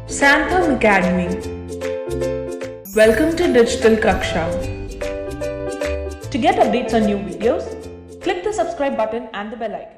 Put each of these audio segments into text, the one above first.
Santham Academy. Welcome to Digital Kaksha. To get updates on new videos, click the subscribe button and the bell icon.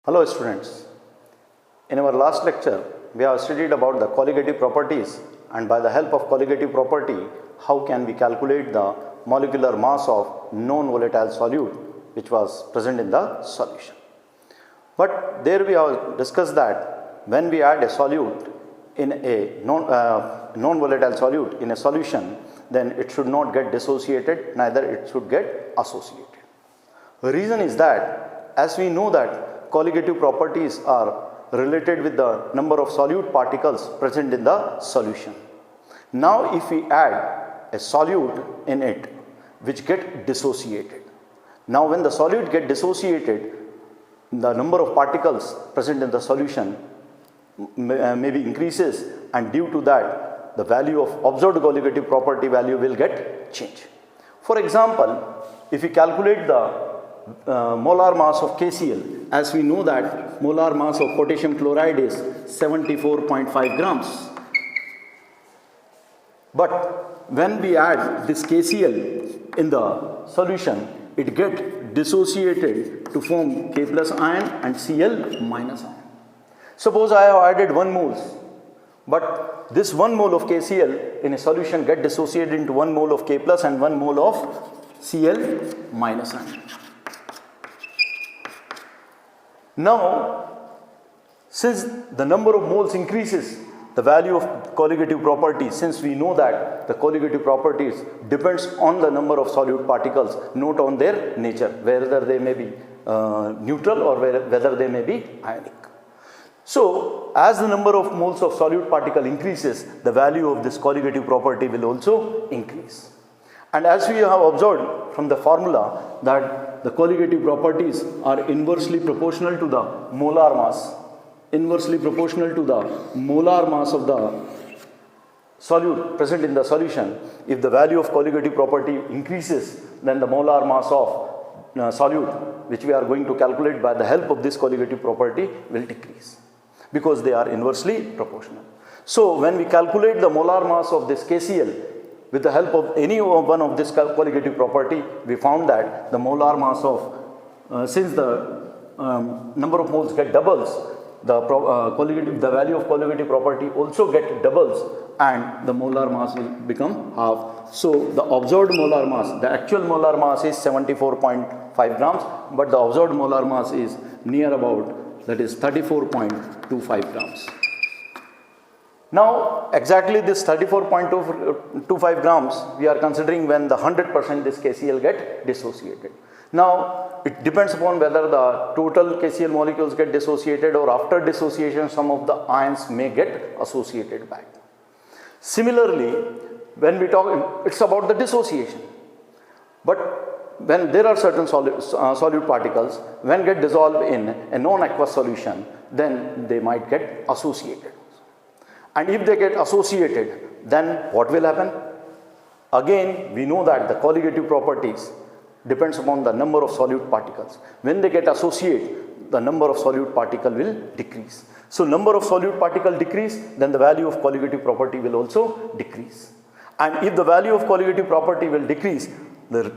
Hello students. In our last lecture, we have studied about the colligative properties, and by the help of colligative property, how can we calculate the molecular mass of non-volatile solute which was present in the solution. But there we have discussed that when we add a solute in a non-volatile solute in a solution, then it should not get dissociated, neither it should get associated. The reason is that as we know that colligative properties are related with the number of solute particles present in the solution. Now if we add a solute in it which get dissociated. Now when the solute get dissociated, the number of particles present in the solution maybe increases, and due to that the value of observed colligative property value will get changed. For example, if we calculate the molar mass of KCl, as we know that molar mass of potassium chloride is 74.5 grams. But when we add this KCl in the solution, it gets dissociated to form K plus ion and Cl minus ion. Suppose I have added 1 mole, but this 1 mole of KCl in a solution get dissociated into 1 mole of K plus and 1 mole of Cl minus ion. Now, since the number of moles increases, the value of colligative properties, since we know that the colligative properties depends on the number of solute particles, not on their nature, whether they may be neutral or whether they may be ionic. So, as the number of moles of solute particle increases, the value of this colligative property will also increase. And as we have observed from the formula that the colligative properties are inversely proportional to the molar mass, inversely proportional to the molar mass of the solute present in the solution. If the value of colligative property increases, then the molar mass of solute, which we are going to calculate by the help of this colligative property, will decrease, because they are inversely proportional. So when we calculate the molar mass of this KCl with the help of any one of this colligative property, we found that the molar mass of, since the number of moles get doubles, the value of colligative property also get doubles, and the molar mass will become half. So the observed molar mass, the actual molar mass is 74.5 grams, but the observed molar mass is near about, that is 34.25 grams. Now exactly this 34.25 grams we are considering when the 100% this KCl get dissociated. Now it depends upon whether the total KCl molecules get dissociated, or after dissociation some of the ions may get associated back. Similarly, when we talk, it's about the dissociation. But when there are certain solute particles, when get dissolved in a non-aqueous solution, then they might get associated. And if they get associated, then what will happen? Again, we know that the colligative properties depends upon the number of solute particles. When they get associated, the number of solute particle will decrease. So number of solute particle decrease, then the value of colligative property will also decrease. And if the value of colligative property will decrease, the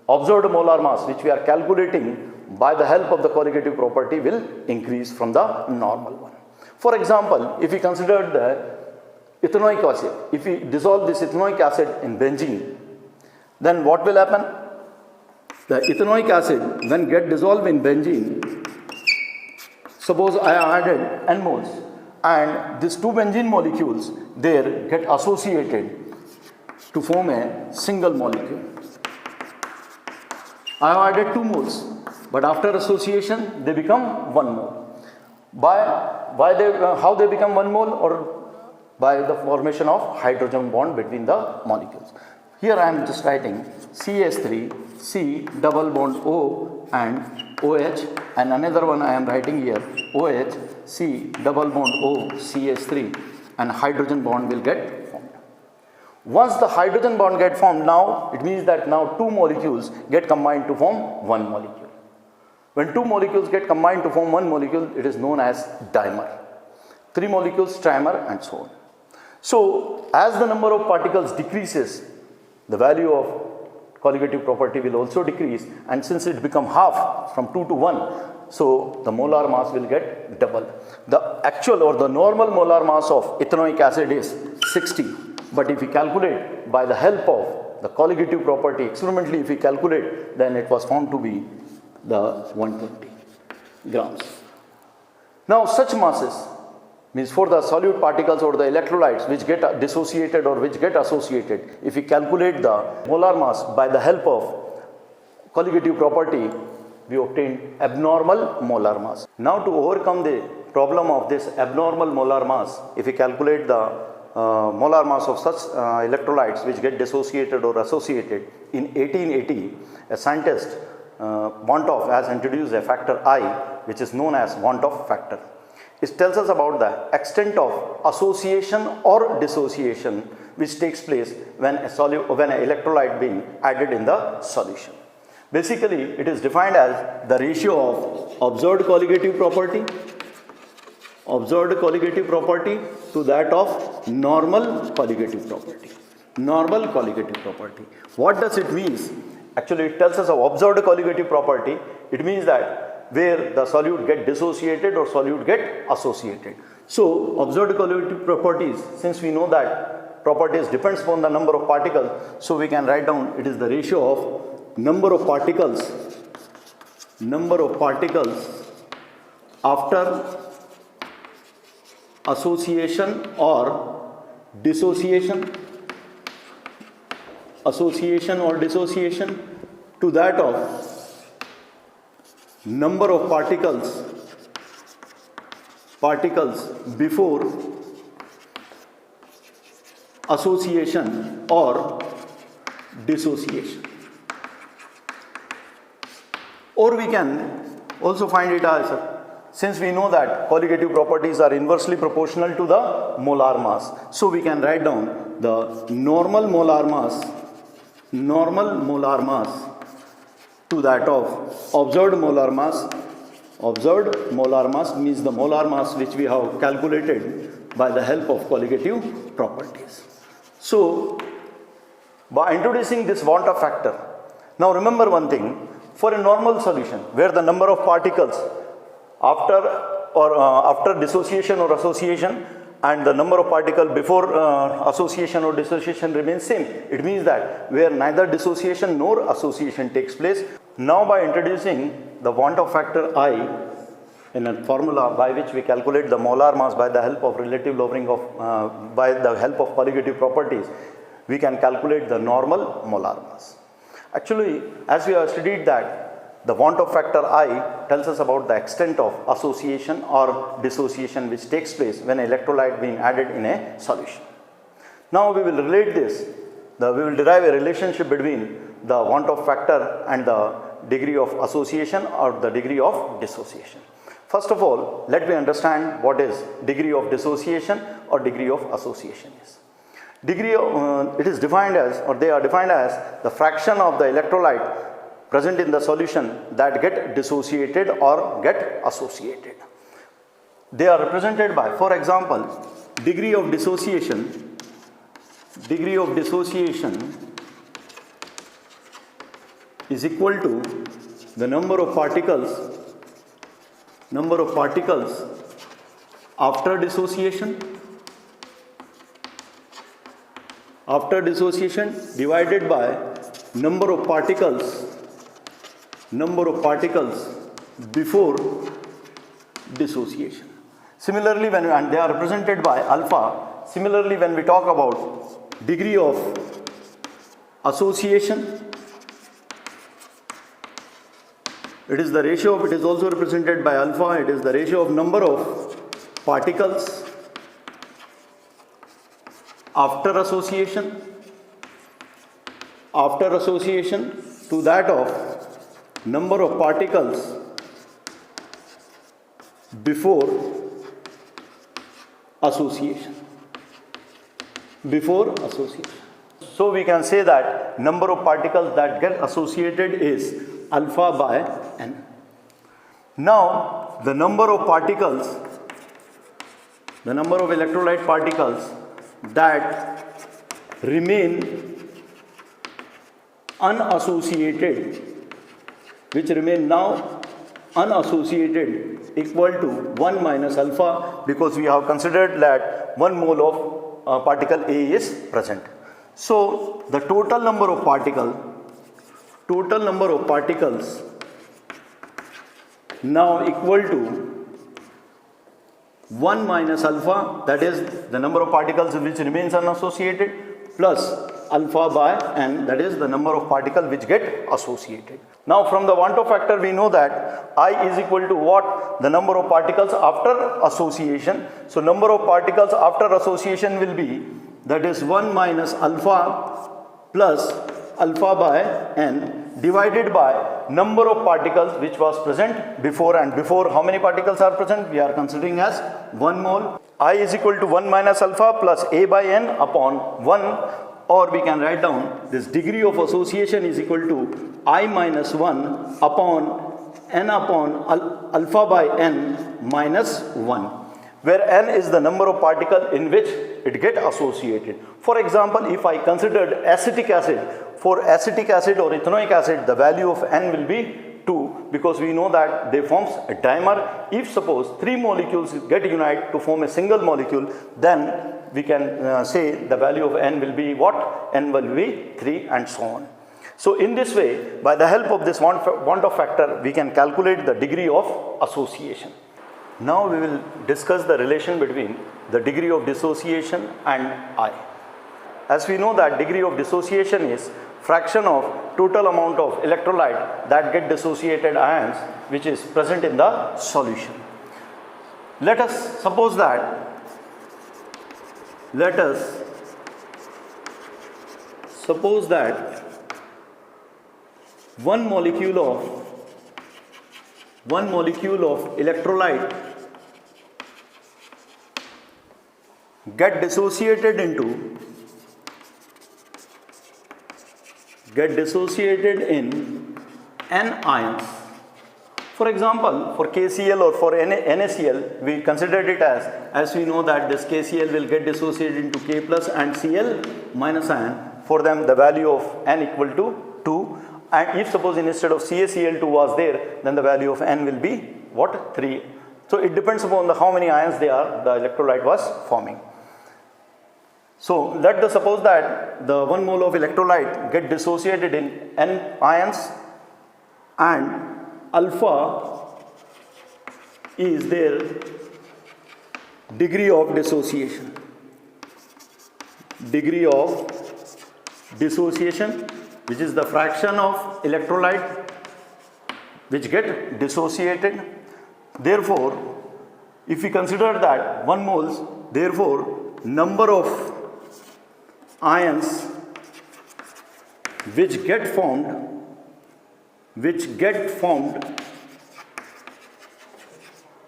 observed molar mass which we are calculating by the help of the colligative property will increase from the normal one. For example, if we consider the ethanoic acid, if we dissolve this ethanoic acid in benzene, then what will happen? The ethanoic acid, when get dissolved in benzene, suppose I added n moles, and these two benzene molecules there get associated to form a single molecule. I have added 2 moles, but after association they become 1 mole. How they become 1 mole? Or by the formation of hydrogen bond between the molecules. Here I am just writing CH3, C double bond O and OH, and another one I am writing here OH, C double bond O, CH3, and hydrogen bond will get formed. Once the hydrogen bond get formed, now it means that now 2 molecules get combined to form 1 molecule. When two molecules get combined to form one molecule, it is known as dimer. Three molecules, trimer, and so on. So, as the number of particles decreases, the value of colligative property will also decrease, and since it become half from 2 to 1, so the molar mass will get double. The actual or the normal molar mass of ethanoic acid is 60, but if we calculate by the help of the colligative property, experimentally if we calculate, then it was found to be the 120 grams. Now such masses means for the solute particles or the electrolytes which get dissociated or which get associated, if we calculate the molar mass by the help of colligative property, we obtain abnormal molar mass. Now to overcome the problem of this abnormal molar mass, if we calculate the molar mass of such electrolytes which get dissociated or associated, in 1880 a scientist Van't has introduced a factor I which is known as Van't factor. It tells us about the extent of association or dissociation which takes place when an electrolyte being added in the solution. Basically, it is defined as the ratio of observed colligative property to that of normal colligative property. Normal colligative property. What does it mean? Actually, it tells us of observed colligative property. It means that where the solute get dissociated or solute get associated. So, observed colligative properties, since we know that properties depends upon the number of particles, so we can write down it is the ratio of number of particles after association or dissociation to that of number of particles before association or dissociation. Or we can also find it as, since we know that colligative properties are inversely proportional to the molar mass, so we can write down the normal molar mass to that of observed molar mass. Observed molar mass means the molar mass which we have calculated by the help of colligative properties. So, by introducing this Van't factor, now remember one thing, for a normal solution where the number of particles after dissociation or association and the number of particles before association or dissociation remains same, it means that where neither dissociation nor association takes place. Now by introducing the Van't factor I in a formula by which we calculate the molar mass by the help of relative lowering of by the help of colligative properties, we can calculate the normal molar mass. Actually, as we have studied that the Van't factor I tells us about the extent of association or dissociation which takes place when an electrolyte being added in a solution. Now we will relate this, we will derive a relationship between the Van't factor and the degree of association or the degree of dissociation. First of all, let me understand what is degree of dissociation or degree of association is. Degree of, it is defined as, or they are defined as the fraction of the electrolyte present in the solution that get dissociated or get associated. They are represented by, for example, degree of dissociation is equal to the number of particles after dissociation divided by number of particles before dissociation. Similarly, and they are represented by alpha. Similarly, when we talk about degree of association, it is the ratio of, it is also represented by alpha, it is the ratio of number of particles after association to that of number of particles before association. So we can say that number of particles that get associated is alpha by n. Now the number of particles, the number of electrolyte particles that remain unassociated, which remain now unassociated, equal to 1 minus alpha, because we have considered that 1 mole of particle A is present. So the total number of particles now equal to 1 minus alpha, that is the number of particles which remains unassociated, plus alpha by n, that is the number of particles which get associated. Now from the Van't Hoff factor we know that I is equal to what? The number of particles after association. So number of particles after association will be, that is 1 minus alpha plus alpha by n divided by number of particles which was present before, and before how many particles are present? We are considering as 1 mole. I is equal to 1 minus alpha plus A by n upon 1, or we can write down this degree of association is equal to I minus 1 upon n upon alpha by n minus 1, where n is the number of particles in which it get associated. For example, if I considered acetic acid, for acetic acid or ethanoic acid, the value of n will be 2, because we know that they forms a dimer. If suppose 3 molecules get unite to form a single molecule, then we can say the value of n will be what? N will be 3 and so on. So in this way, by the help of this Van't Hoff factor, we can calculate the degree of association. Now we will discuss the relation between the degree of dissociation and I. As we know that degree of dissociation is fraction of total amount of electrolyte that get dissociated ions which is present in the solution. Let us suppose that one molecule of electrolyte get dissociated in n ions. For example, for KCl or for NaCl, we considered it as we know that this KCl will get dissociated into K plus and Cl minus ion. For them, the value of n equal to 2. And if suppose instead of CaCl2 was there, then the value of n will be what? 3. So it depends upon how many ions the electrolyte was forming. So let us suppose that the 1 mole of electrolyte get dissociated in n ions, and alpha is their degree of dissociation. Degree of dissociation, which is the fraction of electrolyte which get dissociated. Therefore, if we consider that 1 moles, therefore number of ions which get formed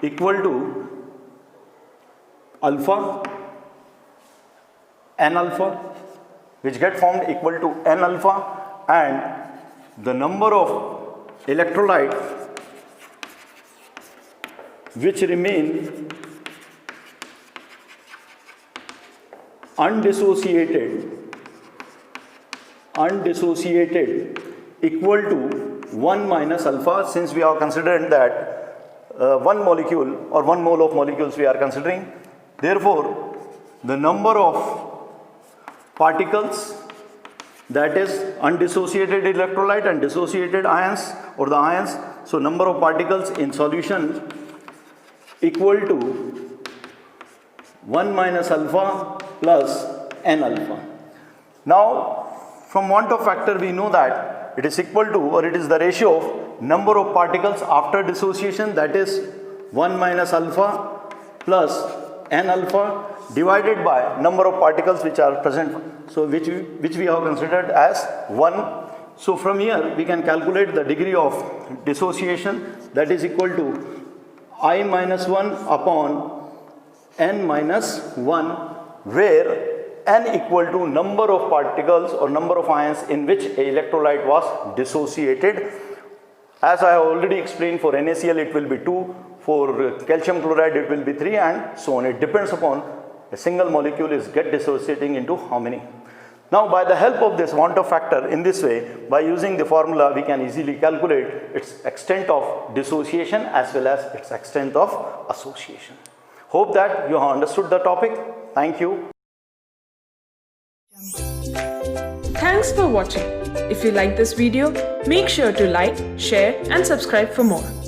equal to alpha, n alpha, which get formed equal to n alpha, and the number of electrolyte which remain undissociated equal to 1 minus alpha, since we are considering that 1 molecule or 1 mole of molecules we are considering. Therefore, the number of particles, that is undissociated electrolyte and dissociated ions or the ions, so number of particles in solution equal to 1 minus alpha plus n alpha. Now from Van't Hoff factor we know that it is equal to, or it is the ratio of number of particles after dissociation, that is 1 minus alpha plus n alpha divided by number of particles which are present, so which we have considered as 1. So from here we can calculate the degree of dissociation, that is equal to I minus 1 upon n minus 1, where n equal to number of particles or number of ions in which a electrolyte was dissociated. As I have already explained, for NaCl it will be 2, for calcium chloride it will be 3, and so on. It depends upon a single molecule is get dissociating into how many. Now by the help of this want of factor, in this way, by using the formula, we can easily calculate its extent of dissociation as well as its extent of association. Hope that you have understood the topic. Thank you. Thanks for watching. If you like this video, make sure to like, share and subscribe for more.